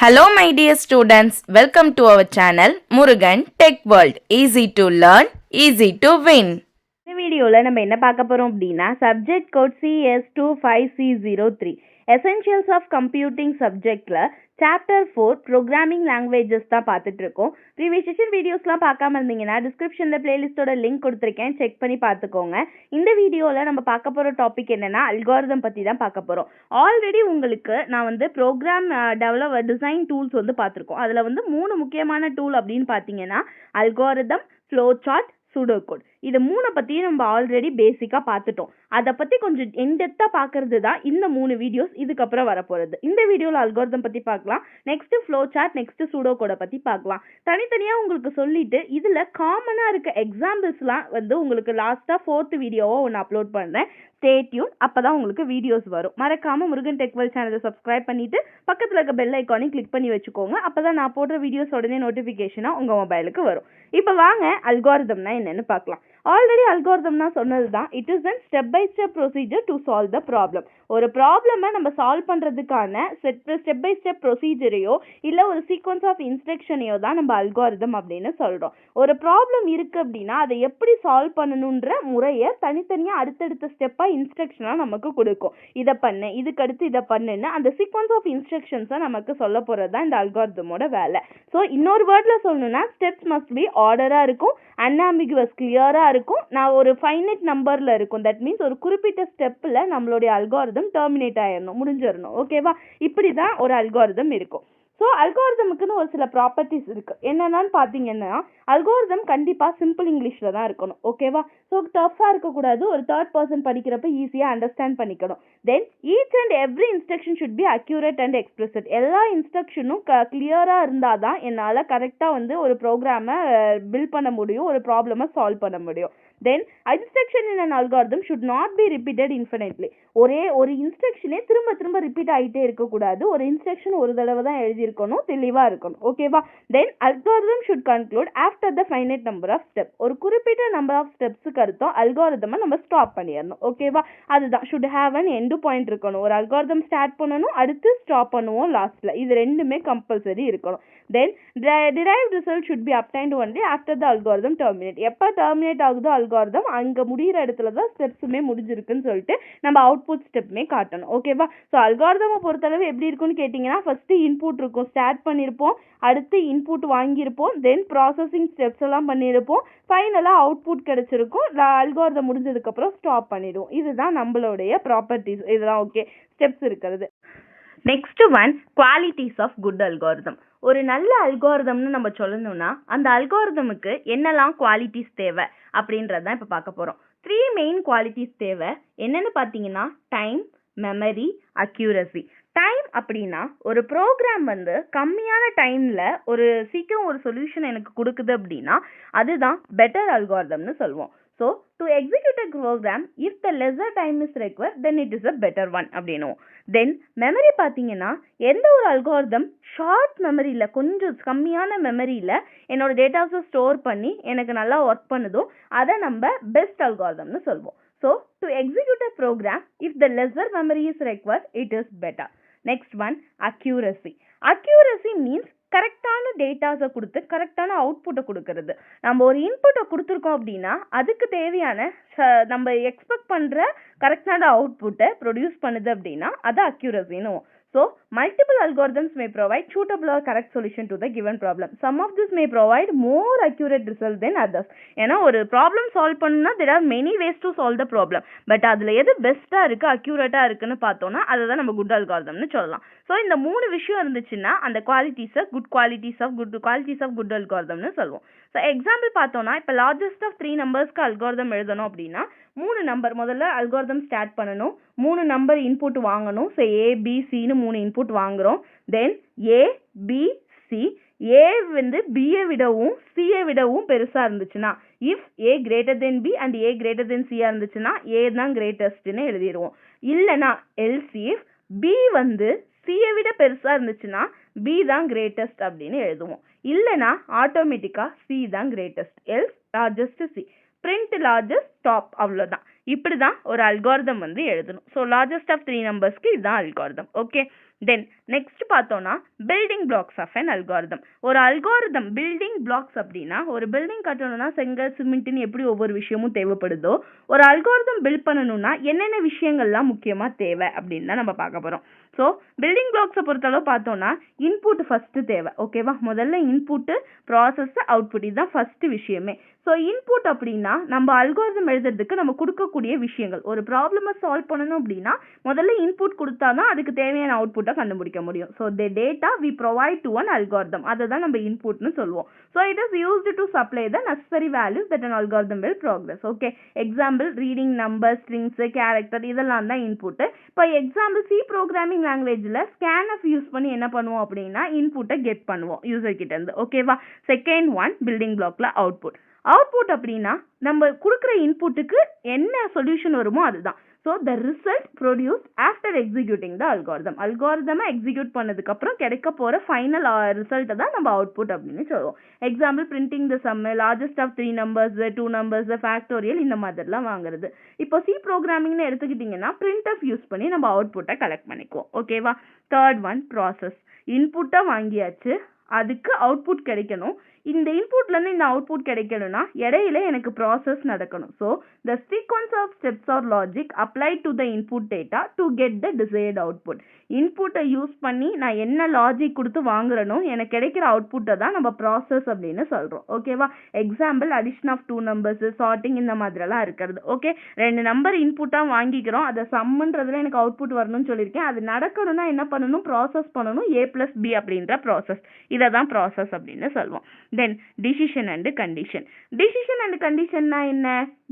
Hello my dear students, welcome to our channel Murugan Tech World. Easy to learn, easy to win. இந்த வீடியோவில் நம்ம என்ன பார்க்க போகிறோம் அப்படின்னா subject code CS25C03 essentials of computing சப்ஜெக்டில் சாப்டர் 4 ப்ரோக்ராமிங் லாங்குவேஜஸ் தான் பார்த்துட்டு இருக்கோம். ப்ரீவியஸ் செஷன் வீடியோஸ்லாம் பார்க்காம இருந்தீங்கன்னா டிஸ்கிரிப்ஷனில் பிளேலிஸ்ட்டோட லிங்க் கொடுத்துருக்கேன், செக் பண்ணி பார்த்துக்கோங்க. இந்த வீடியோவில் நம்ம பார்க்க போகிற டாபிக் என்னென்னா அல்காரிதம் பற்றி தான் பார்க்க போகிறோம். ஆல்ரெடி உங்களுக்கு நான் வந்து ப்ரோக்ராம் டிசைன் டூல்ஸ் வந்து பார்த்துருக்கோம். அதில் வந்து 3 முக்கியமான டூல் அப்படின்னு பார்த்தீங்கன்னா algorithm, flow chart, pseudo code. இது 3 பற்றியும் நம்ம ஆல்ரெடி பேசிக்காக பார்த்துட்டோம். அதை பற்றி கொஞ்சம் இன்டெப்த்தாக பார்க்கறது தான் இந்த 3 வீடியோஸ் இதுக்கப்புறம் வரப்போகிறது. இந்த வீடியோவில் அல்காரிதம் பற்றி பார்க்கலாம், next flow chart, next pseudo கோடை பற்றி பார்க்கலாம். தனித்தனியாக உங்களுக்கு சொல்லிட்டு இதில் காமனாக இருக்க எக்ஸாம்பிள்ஸ்லாம் வந்து உங்களுக்கு லாஸ்ட்டாக 4th வீடியோவை ஒன்று அப்லோட் பண்ணுறேன். ஸ்டே டியூன், அப்போ தான் உங்களுக்கு வீடியோஸ் வரும். மறக்காமல் முருகன் டெக் வேர்ல்ட் சேனலை சப்ஸ்கிரைப் பண்ணிவிட்டு பக்கத்தில் இருக்க பெல் ஐக்கானையும் கிளிக் பண்ணி வச்சுக்கோங்க. அப்போ தான் நான் போடுற வீடியோஸ் உடனே நோட்டிஃபிகேஷனாக உங்கள் மொபைலுக்கு வரும். இப்போ வாங்க அல்காரிதம்னா என்னன்னு பார்க்கலாம். ஆல்ரெடி அல்காரிதம்னா சொன்னது தான், it is an step by step procedure to solve the problem. ஒரு ப்ராப்ளமை நம்ம சால்வ் பண்ணுறதுக்கான ஸ்டெப் பை ஸ்டெப் ப்ரொசீஜரையோ இல்லை ஒரு சீக்வன்ஸ் ஆஃப் இன்ஸ்ட்ரக்ஷனையோ தான் நம்ம அல்காரிதம் அப்படின்னு சொல்கிறோம். ஒரு ப்ராப்ளம் இருக்குது அப்படின்னா அதை எப்படி சால்வ் பண்ணணுன்ற முறையை தனித்தனியாக அடுத்தடுத்த ஸ்டெப்பாக இன்ஸ்ட்ரக்ஷனாக நமக்கு கொடுக்கும். இதை பண்ணு, இதுக்கு அடுத்து இதை பண்ணுன்னு அந்த சீக்வன்ஸ் ஆஃப் இன்ஸ்ட்ரக்ஷன்ஸை நமக்கு சொல்ல போகிறது தான் இந்த அல்காரிதமோட வேலை. ஸோ இன்னொரு வேர்டில் சொல்லணும்னா ஸ்டெப்ஸ் மஸ்ட் பி ஆர்டராக இருக்கும், அன்ஆம்பிகுவஸ் கிளியராக இருக்கும், நான் ஒரு ஃபைனைட் நம்பரில் இருக்கும். தட் மீன்ஸ் ஒரு குறிப்பிட்ட ஸ்டெப்பில் நம்மளுடைய அல்காரிதம் டெர்மினேட் ஆயிடணும், முடிஞ்சிடணும். ஓகேவா? இப்படி தான் ஒரு அல்காரிதம் இருக்கும். ஸோ அல்காரிதமுக்குன்னு ஒரு சில ப்ராப்பர்ட்டிஸ் இருக்குது. என்னென்னு பார்த்தீங்கன்னா அல்காரிதம் கண்டிப்பாக சிம்பிள் இங்கிலீஷில் தான் இருக்கணும். ஓகேவா? ஸோ டஃப்பாக இருக்கக்கூடாது, ஒரு 3rd person படிக்கிறப்ப ஈஸியாக அண்டர்ஸ்டாண்ட் பண்ணிக்கணும். Then each and every instruction should be accurate and expressed. எல்லா இன்ஸ்ட்ரக்ஷனும் கிளியராக இருந்தால் தான் என்னால் கரெக்டாக வந்து ஒரு ப்ரோக்ராமை பில்ட் பண்ண முடியும், ஒரு ப்ராப்ளமை சால்வ் பண்ண முடியும். Then instruction in an algorithm should not be repeated infinitely. ஒரே ஒரு இன்ஸ்ட்ரக்ஷனே திரும்ப திரும்ப ரிப்பீட் ஆகிட்டே இருக்கக்கூடாது. ஒரு இன்ஸ்ட்ரக்ஷன் ஒரு தடவை தான் எழுதியிருக்கணும், தெளிவாக இருக்கணும். ஓகேவா? Then algorithm should conclude after the finite number of step. ஒரு குறிப்பிட்ட நம்பர் ஆஃப் ஸ்டெப்ஸுக்கு அர்த்தம் அல்காரிதமை நம்ம ஸ்டாப் பண்ணிடணும். ஓகேவா? அதுதான் should have an end point இருக்கணும். ஒரு அல்காரிதம் ஸ்டார்ட் பண்ணணும், அடுத்து ஸ்டாப் பண்ணுவோம் லாஸ்ட்டில். இது ரெண்டுமே கம்பல்சரி இருக்கணும். தென் derived result should be obtained only after the algorithm terminate. எப்போ டெர்மினேட் ஆகுதோ அல்காரிதம் அங்கே முடிகிற இடத்துல தான் ஸ்டெப்ஸுமே முடிஞ்சிருக்குன்னு சொல்லிட்டு நம்ம அவுட்புட் ஸ்டெப்புமே காட்டணும். ஓகேவா? ஸோ அல்காரிதமை பொறுத்தளவு எப்படி இருக்குன்னு கேட்டிங்கன்னா ஃபஸ்ட்டு இன்புட் இருக்கும், ஸ்டார்ட் பண்ணியிருப்போம், அடுத்து இன்புட் வாங்கியிருப்போம், தென் ப்ராசஸிங் ஸ்டெப்ஸ் எல்லாம் பண்ணியிருப்போம், ஃபைனலாக அவுட்புட் கிடச்சிருக்கும், அல்காரிதம் முடிஞ்சதுக்கப்புறம் ஸ்டாப் பண்ணிடுவோம். இதுதான் நம்மளுடைய ப்ராப்பர்ட்டிஸ். இதெல்லாம் ஓகே, ஸ்டெப்ஸ் இருக்கிறது. Next one, qualities of good algorithm. ஒரு நல்ல அல்காரிதம்னு நம்ம சொல்லணும்னா அந்த அல்காரிதமுக்கு என்னெல்லாம் குவாலிட்டிஸ் தேவை அப்படின்றதான் இப்போ பார்க்க போகிறோம். 3 மெயின் குவாலிட்டிஸ் தேவை. என்னென்னு பார்த்தீங்கன்னா டைம், மெமரி, அக்யூரசி. டைம் அப்படின்னா ஒரு ப்ரோக்ராம் வந்து கம்மியான டைமில் சீக்கிரம் ஒரு சொல்யூஷன் எனக்கு கொடுக்குது அப்படின்னா அதுதான் பெட்டர் அல்காரிதம்னு சொல்லுவோம். So to execute a program if the lesser time is required then it is a better one அப்படின்னுவோம். தென் மெமரி பார்த்தீங்கன்னா எந்த ஒரு அல்காரிதம் ஷார்ட் மெமரியில், கொஞ்சம் கம்மியான மெமரியில் என்னோட டேட்டாஸை ஸ்டோர் பண்ணி எனக்கு நல்லா ஒர்க் பண்ணுதோ அதை நம்ம பெஸ்ட் அல்காரிதம்னு சொல்லுவோம். So to execute a program if the lesser memory is required it is better. Next one, accuracy. Accuracy means கரெக்டான டேட்டாஸை கொடுத்து கரெக்டான அவுட்புட்டை கொடுக்கறது. நம்ம ஒரு இன்புட்டை கொடுத்துருக்கோம் அப்படின்னா அதுக்கு தேவையான நம்ம எக்ஸ்பெக்ட் பண்ணுற கரெக்டான அவுட்புட்டை ப்ரொடியூஸ் பண்ணுது அப்படின்னா அது அக்யூரசின்னு. So multiple algorithms may provide suitable or correct solution to the given problem. Some of this may provide more accurate result than others. ஏன்னா ஒரு ப்ராப்ளம் சால்வ் பண்ணணும்னா there are many ways to solve the problem. But அதில் எது பெஸ்ட்டாக இருக்குது, அக்யூரேட்டாக இருக்குன்னு பார்த்தோன்னா அதை தான் நம்ம குட் அல்காரிதம்னு சொல்லலாம். ஸோ இந்த 3 விஷயம் இருந்துச்சுன்னா அந்த குவாலிட்டிஸை குவாலிட்டிஸ் ஆஃப் குட் அல்காரிதம்னு சொல்லுவோம். ஸோ எக்ஸாம்பிள் பார்த்தோன்னா இப்போ லார்ஜஸ்ட் ஆஃப் 3 நம்பர்ஸ்க்கு அல்காரிதம் எழுதணும் அப்படின்னா 3 நம்பர் முதல்ல அல்காரிதம் ஸ்டார்ட் பண்ணணும், 3 நம்பர் இன்புட் வாங்கணும். ஸோ ABCன்னு 3 இன்புட் வாங்குகிறோம். தென் ABC, A வந்து Bயை விடவும் Cயை விடவும் பெருசாக இருந்துச்சுன்னா, if A greater than B and A greater than C இருந்துச்சுன்னா A தான் கிரேட்டஸ்ட்னு எழுதிடுவோம். இல்லைனா எல்ஸ் இஃப் B வந்து Cயை விட பெருசாக இருந்துச்சுன்னா B தான் கிரேட்டஸ்ட் அப்படின்னு எழுதுவோம். இல்லைனா ஆட்டோமேட்டிக்காக C தான் greatest, else largest C. print largest top, அவ்வளோதான். இப்படி தான் ஒரு அல்காரிதம் வந்து எழுதணும். ஸோ லார்ஜஸ்ட் ஆஃப் 3 நம்பர்ஸ்க்கு இதுதான் அல்காரிதம். ஓகே, தென் நெக்ஸ்ட் பார்த்தோம்னா building blocks of an algorithm. ஒரு அல்காரிதம் பில்டிங் பிளாக்ஸ் அப்படின்னா ஒரு பில்டிங் கட்டணும்னா செங்கல் சிமெண்ட்னு எப்படி ஒவ்வொரு விஷயமும் தேவைப்படுதோ ஒரு அல்காரிதம் பில்ட் பண்ணணும்னா என்னென்ன விஷயங்கள்லாம் முக்கியமாக தேவை அப்படின்னு தான் நம்ம பார்க்க போகிறோம். ஸோ பில்டிங் பிளாக்ஸை பொறுத்தளவு பார்த்தோம்னா இன்புட் ஃபஸ்ட்டு தேவை. ஓகேவா, முதல்ல இன்புட்டு ப்ராசஸ் அவுட்புட் இதுதான் ஃபஸ்ட்டு விஷயமே. ஸோ இன்புட் அப்படின்னா நம்ம அல்காரிதம் எழுதுறதுக்கு நம்ம கொடுக்கக்கூடிய விஷயங்கள். ஒரு ப்ராப்ளமை சால்வ் பண்ணணும் அப்படின்னா முதல்ல இன்புட் கொடுத்தா தான் அதுக்கு தேவையான அவுட்புட்டை கண்டுபிடிக்க முடியும். So the data we provide to an algorithm, அதை தான் நம்ம இன்புட்னு சொல்லுவோம். So it is used to supply the necessary values that an algorithm will progress. Okay, example reading number, strings, character இதெல்லாம் தான் இன்புட்டு. இப்போ எக்ஸாம்பிள் சி ப்ரோக்ராமிங் லாங்குவேஜில் scanf use பண்ணி என்ன பண்ணுவோம் அப்படின்னா இன்புட்டை கெட் பண்ணுவோம் யூசர் கிட்ட இருந்து. ஓகேவா, செகண்ட் ஒன் பில்டிங் பிளாக்ல அவுட்புட். அவுட்புட் அப்படின்னா நம்ம கொடுக்குற இன்புட்டுக்கு என்ன சொல்யூஷன் வருமோ அதுதான். So the result produce after executing the algorithm. அல்காரிதமை எக்ஸிக்யூட் பண்ணதுக்கப்புறம் கிடைக்க போகிற ஃபைனல் ரிசல்ட்டை தான் நம்ம அவுட்புட் அப்படின்னு சொல்லுவோம். Example printing the sum, largest of 3 numbers, 2 numbers, factorial இந்த மாதிரிலாம் வாங்குறது. இப்போ சி ப்ரோக்ராமிங்னு எடுத்துக்கிட்டிங்கன்னா printf யூஸ் பண்ணி நம்ம அவுட்புட்டை கலெக்ட் பண்ணிக்குவோம். ஓகேவா, தேர்ட் ஒன் ப்ராசஸ். இன்புட்டை வாங்கியாச்சு, அதுக்கு அவுட்புட் கிடைக்கணும். இந்த இன்புட்லேருந்து இந்த அவுட்புட் கிடைக்கணும்னா இடையில எனக்கு ப்ராசஸ் நடக்கணும். So the sequence of steps or logic apply to the input data to get the desired output. இன்புட்டை யூஸ் பண்ணி நான் என்ன லாஜிக் கொடுத்து வாங்குறனோ எனக்கு கிடைக்கிற அவுட்புட்டை தான் நம்ம ப்ராசஸ் அப்படின்னு சொல்கிறோம். ஓகேவா, example addition of 2 numbers, sorting இந்த மாதிரிலாம் இருக்கிறது. ஓகே, 2 நம்பர் இன்புட்டாக வாங்கிக்கிறோம், அதை சம்முன்றதுல எனக்கு அவுட்புட் வரணும்னு சொல்லியிருக்கேன். அது நடக்கணும்னா என்ன பண்ணணும், ப்ராசஸ் பண்ணணும், A+B அப்படின்ற ப்ராசஸ். இதை தான் ப்ராசஸ் அப்படின்னு சொல்லுவோம். Then decision and condition. Decision and கண்டிஷன்னா என்ன,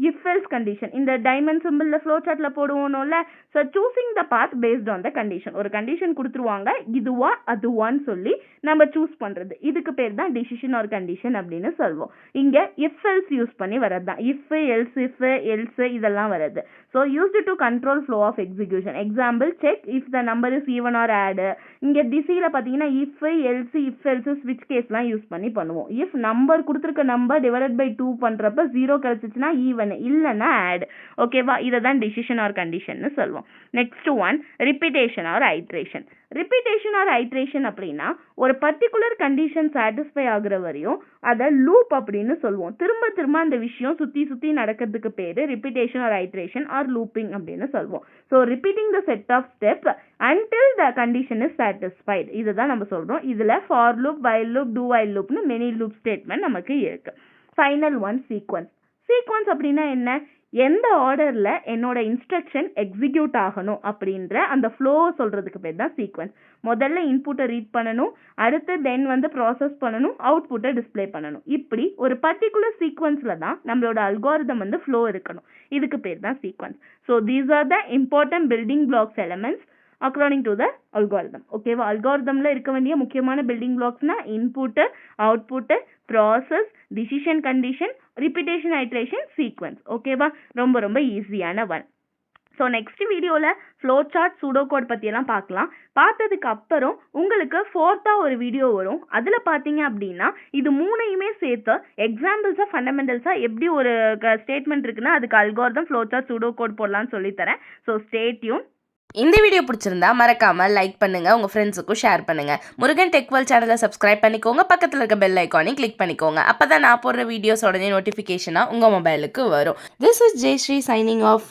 இஃப் எல்ஸ் கண்டிஷன். இந்த டைமண்ட் சிம்பிளில் ஃப்ளோ சார்ட்டில் போடுவோம்ல. So choosing the path based on the condition. ஒரு கண்டிஷன் கொடுத்துருவாங்க, இதுவா அதுவான்னு சொல்லி நம்ம சூஸ் பண்ணுறது. இதுக்கு பேர் தான் டிசிஷன் ஆர் கண்டிஷன் அப்படின்னு சொல்லுவோம். இங்கே இஃப் எல்ஸ் யூஸ் பண்ணி வரது தான். இஃப் எல்ஸ் இதெல்லாம் வருது. So used to control flow of execution. Example check if the number is even or odd. இங்கே டிசியில் பார்த்தீங்கன்னா இஃப் எல்ஸ் ஸ்விட்ச் கேஸ்லாம் யூஸ் பண்ணி பண்ணுவோம். இஃப் நம்பர் கொடுத்துருக்க நம்பர் டிவைடட் பை 2 பண்ணுறப்ப 0 கிடைச்சிச்சுன்னா ஈவன், இல்லைன்னா ஆட். ஓகேவா, இதை தான் டிசிஷன் ஆர் கண்டிஷன்னு சொல்லுவோம். Next one repetition or iteration. Repetition or iteration அப்படின்னா ஒரு பர்டிகுலர் கண்டிஷன் சாட்டிஸ்ஃபை ஆகுற வரையும் அதை லூப் அப்படின்னு சொல்லுவோம். திரும்ப திரும்ப அந்த விஷயம் சுற்றி நடக்கிறதுக்கு பேர் repetition or iteration or looping அப்படின்னு சொல்லுவோம். So repeating the set of steps until the condition is satisfied. இதுதான் நம்ம சொல்கிறோம். இதில் for loop, while loop, do while லூப்னு மெனி லூப் ஸ்டேட்மெண்ட் நமக்கு இருக்கு. Final one sequence. சீக்வன்ஸ் அப்படின்னா என்ன, எந்த ஆர்டரில் என்னோட இன்ஸ்ட்ரக்ஷன் எக்ஸிக்யூட் ஆகணும் அப்படின்ற அந்த ஃப்ளோவை சொல்கிறதுக்கு பேர் தான் சீக்வன்ஸ். முதல்ல இன்புட்டை ரீட் பண்ணணும், அடுத்து தென் ப்ராசஸ் பண்ணணும், அவுட்புட்டை டிஸ்பிளே பண்ணணும். இப்படி ஒரு பர்டிகுலர் சீக்வன்ஸில் தான் நம்மளோட அல்காரிதம் ஃப்ளோ இருக்கணும். இதுக்கு பேர் தான் sequence. So these are the important building blocks elements according to the algorithm. ஓகேவா, அல்காரிதம்ல இருக்க வேண்டிய முக்கியமான பில்டிங் பிளாக்ஸ்னா input, output, process, decision, condition, repetition, iteration, sequence. ஓகேவா, ரொம்ப ரொம்ப ஈஸியான ஒன். ஸோ நெக்ஸ்ட் வீடியோவில் ஃப்ளோ சார்ட், சூடோ கோட் பற்றியெல்லாம் பார்க்கலாம். பார்த்ததுக்கு அப்புறம் உங்களுக்கு 4th ஒரு வீடியோ வரும். அதில் பார்த்தீங்க அப்படின்னா இது 3யுமே சேர்த்து எக்ஸாம்பிள்ஸாக ஃபண்டமெண்டல்ஸாக எப்படி ஒரு ஸ்டேட்மெண்ட் இருக்குன்னா அதுக்கு algorithm, flow chart, pseudo code போடலான்னு சொல்லித்தரேன். So stay tuned. இந்த வீடியோ பிடிச்சிருந்தா மறக்காம லைக் பண்ணுங்க, உங்க ஃப்ரெண்ட்ஸுக்கும் ஷேர் பண்ணுங்க. முருகன் டெக் வேர்ல்ட் சேனலை சப்ஸ்கிரைப் பண்ணிக்கோங்க, பக்கத்தில் இருக்க பெல் ஐக்கானையும் கிளிக் பண்ணிக்கோங்க. அப்பதான் நான் போடுற வீடியோஸ் உடனே நோட்டிஃபிகேஷனாக உங்க மொபைலுக்கு வரும். This is Jayashree signing of.